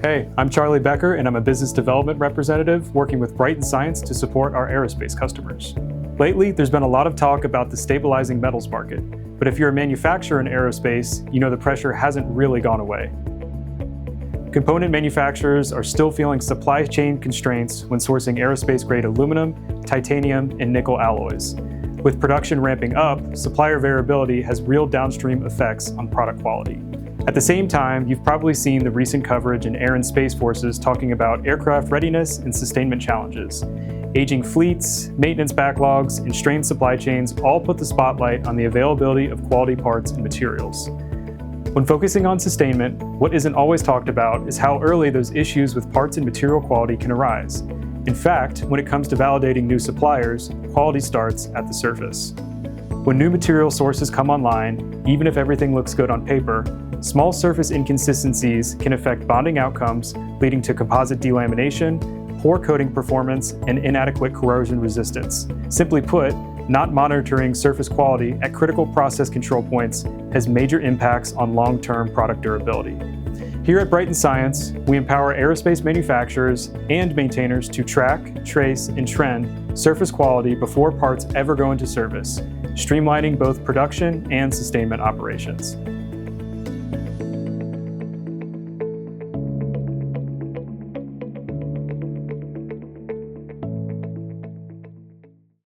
Hey, I'm Charlie Becker, and I'm a business development representative working with Brighton Science to support our aerospace customers. Lately, there's been a lot of talk about the stabilizing metals market, but if you're a manufacturer in aerospace, you know the pressure hasn't really gone away. Component manufacturers are still feeling supply chain constraints when sourcing aerospace-grade aluminum, titanium, and nickel alloys. With production ramping up, supplier variability has real downstream effects on product quality. At the same time, you've probably seen the recent coverage in Air and Space Forces talking about aircraft readiness and sustainment challenges. Aging fleets, maintenance backlogs, and strained supply chains all put the spotlight on the availability of quality parts and materials. When focusing on sustainment, what isn't always talked about is how early those issues with parts and material quality can arise. In fact, when it comes to validating new suppliers, quality starts at the surface. When new material sources come online, even if everything looks good on paper, small surface inconsistencies can affect bonding outcomes, leading to composite delamination, poor coating performance, and inadequate corrosion resistance. Simply put, not monitoring surface quality at critical process control points has major impacts on long-term product durability. Here at Brighton Science, we empower aerospace manufacturers and maintainers to track, trace, and trend surface quality before parts ever go into service, streamlining both production and sustainment operations.